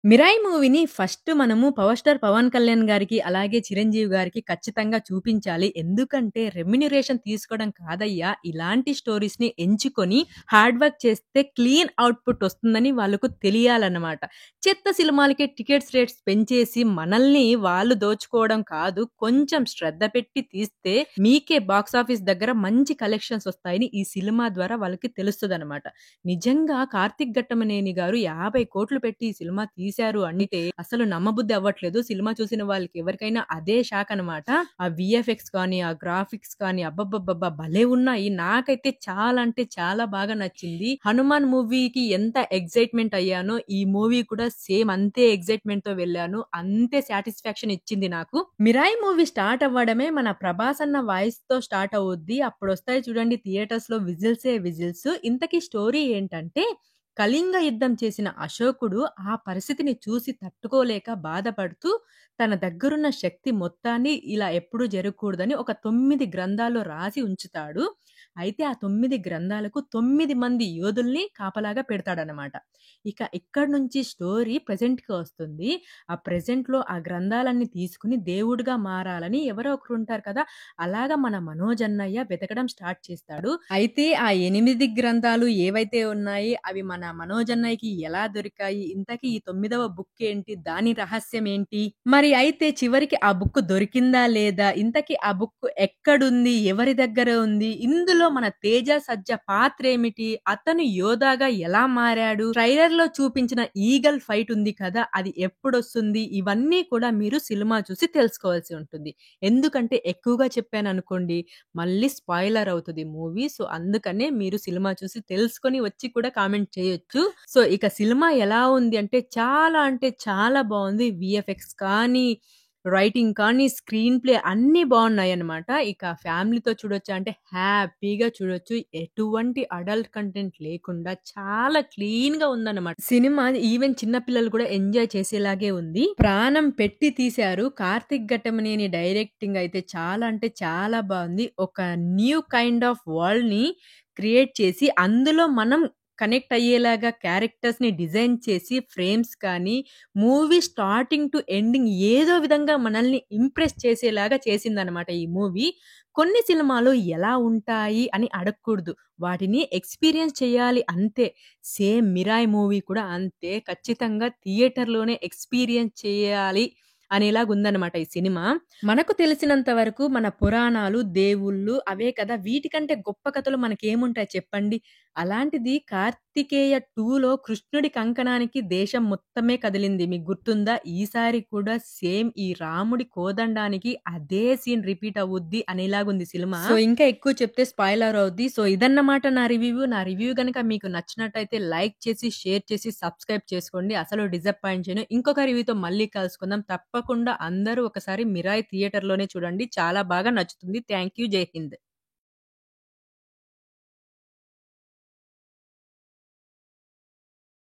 'మిరాయి' మూవీని ఫస్ట్ మనము 'power star Pawan Kalyan' గారికి, అలాగే 'చిరంజీవి' గారికి ఖచ్చితంగా చూపించాలి. ఎందుకంటే రెమ్యునరేషన్ తీసుకోవడం కాదయ్యా! ఇలాంటి స్టోరీస్‌ని ఎంచుకొని హార్డ్ వర్క్ చేస్తే క్లీన్ ఔట్‌పుట్ వస్తుందని వాళ్ళకు తెలియాలన్నమాట. చెత్త సినిమాలకి టికెట్స్ రేట్స్ పెంచేసి మనల్ని వాళ్ళు దోచుకోవడం కాదు. కొంచెం శ్రద్ధ పెట్టి తీస్తే మీకే బాక్స్ ఆఫీస్ దగ్గర మంచి కలెక్షన్స్ వస్తాయని ఈ సినిమా ద్వారా వాళ్ళకి తెలుస్తదనమాట. నిజంగా 'కార్తీక్ ఘట్టమనేని' గారు 50,00,00,000 పెట్టి ఈ సినిమా తీశారు అంటే అసలు నమ్మబుద్ధి అవ్వట్లేదు. సినిమా చూసిన వాళ్ళకి ఎవరికైనా అదే షాక్ అనమాట. ఆ వీఎఫ్ఎక్స్ కానీ, ఆ గ్రాఫిక్స్ కానీ అబ్బబ్బబ్బబ్బా! భలే ఉన్నాయి. నాకైతే చాలా అంటే చాలా బాగా నచ్చింది. 'హనుమాన్' మూవీకి ఎంత ఎక్సైట్‌మెంట్ అయ్యానో ఈ మూవీ కూడా సేమ్ అంతే ఎక్సైట్‌మెంట్‌తో వెళ్ళాను. అంతే సాటిస్ఫాక్షన్ ఇచ్చింది నాకు. 'మిరాయి' మూవీ స్టార్ట్ అవ్వడమే మన 'ప్రభాస్' అన్న వాయిస్‌తో స్టార్ట్ అవుద్ది. అప్పుడొస్తాయి చూడండి థియేటర్స్‌లో విజిల్సే విజిల్స్. ఇంతకీ స్టోరీ ఏంటంటే, కళింగ యుద్ధం చేసిన అశోకుడు ఆ పరిస్థితిని చూసి తట్టుకోలేక బాధపడుతూ, తన దగ్గరున్న శక్తి మొత్తాన్ని ఇలా ఎప్పుడూ జరగకూడదని ఒక 9 గ్రంథాల్లో రాసి ఉంచుతాడు. అయితే ఆ 9 గ్రంథాలకు 9 మంది యోధుల్ని కాపలాగా పెడతాడనమాట. ఇక ఇక్కడి నుంచి స్టోరీ ప్రెజెంట్‌కి వస్తుంది. ఆ ప్రెజెంట్‌లో ఆ గ్రంథాలన్నీ తీసుకొని దేవుడుగా మారాలని ఎవరో ఒకరుంటారు కదా! అలాగా మన మనోజ్ అన్నయ్య వెతకడం స్టార్ట్ చేస్తాడు. అయితే ఆ 8 గ్రంథాలు ఏవైతే ఉన్నాయి అవి మన మనోజ్ అన్నయ్యకి ఎలా దొరికాయి? ఇంతకీ ఈ 9వ బుక్ ఏంటి? దాని రహస్యం ఏంటి? మరి అయితే చివరికి ఆ బుక్ దొరికిందా లేదా? ఇంతకీ ఆ బుక్ ఎక్కడుంది? ఎవరి దగ్గర ఉంది? ఇందులో మన తేజ సజ్జ పాత్రేమిటి? అతను యోధాగా ఎలా మారాడు? ట్రైలర్‌లో చూపించిన ఈగల్ ఫైట్ ఉంది కదా! అది ఎప్పుడొస్తుంది? ఇవన్నీ కూడా మీరు సినిమా చూసి తెలుసుకోవాల్సి ఉంటుంది. ఎందుకంటే ఎక్కువగా చెప్పాననుకోండి మళ్ళీ స్పాయిలర్ అవుతది మూవీ. సో, అందుకనే మీరు సినిమా చూసి తెలుసుకొని వచ్చి కూడా కామెంట్ చేయొచ్చు. సో, ఇక సినిమా ఎలా ఉంది అంటే చాలా బావుంది. వీఎఫ్ఎక్స్ కానీ, రైటింగ్ కానీ, స్క్రీన్ ప్లే అన్నీ బావున్నాయన్నమాట. ఇక ఫ్యామిలీతో చూడొచ్చా అంటే హ్యాపీగా చూడొచ్చు. ఎటువంటి అడల్ట్ కంటెంట్ లేకుండా చాలా క్లీన్‌గా ఉందన్నమాట. సినిమా ఈవెన్ చిన్న పిల్లలు కూడా ఎంజాయ్ చేసేలాగే ఉంది. ప్రాణం పెట్టి తీశారు. 'కార్తీక్ ఘట్టమనేని' డైరెక్టింగ్ అయితే చాలా అంటే చాలా బావుంది. ఒక న్యూ కైండ్ ఆఫ్ వరల్డ్‌ని క్రియేట్ చేసి అందులో మనం కనెక్ట్ అయ్యేలాగా క్యారెక్టర్స్‌ని డిజైన్ చేసి ఫ్రేమ్స్ కానీ, మూవీ స్టార్టింగ్ టు ఎండింగ్ ఏదో విధంగా మనల్ని ఇంప్రెస్ చేసేలాగా చేసిందనమాట ఈ మూవీ. కొన్ని సినిమాలు ఎలా ఉంటాయి అని అడగకూడదు. వాటిని ఎక్స్‌పీరియన్స్ చేయాలి అంతే. సేమ్ 'మిరాయ్' మూవీ కూడా అంతే. ఖచ్చితంగా థియేటర్‌లోనే ఎక్స్‌పీరియన్స్ చేయాలి అనేలాగుందనమాట ఈ సినిమా. మనకు తెలిసినంత వరకు మన పురాణాలు, దేవుళ్ళు అవే కదా! వీటికంటే గొప్ప కథలు మనకేముంటాయి చెప్పండి? అలాంటిది 'కార్తికేయ 2లో కృష్ణుడి కంకణానికి దేశం మొత్తమే కదిలింది. మీకు గుర్తుందా? ఈసారి కూడా సేమ్ ఈ రాముడి కోదండానికి అదే సీన్ రిపీట్ అవ్వుద్ది అనేలాగుంది సినిమా. సో, ఇంకా ఎక్కువ చెప్తే స్పాయిలర్ అవుద్ది. సో, ఇదన్నమాట నా రివ్యూ. నా రివ్యూ గనక మీకు నచ్చినట్టయితే లైక్ చేసి, షేర్ చేసి, సబ్స్క్రైబ్ చేసుకోండి. అసలు డిసప్పాయింట్ చేయను. ఇంకొక రివ్యూతో మళ్ళీ కలుసుకుందాం. తప్పకుండా అందరూ ఒకసారి 'మిరాయ్' థియేటర్‌లోనే చూడండి. చాలా బాగా నచ్చుతుంది. Thank you. జై హింద్.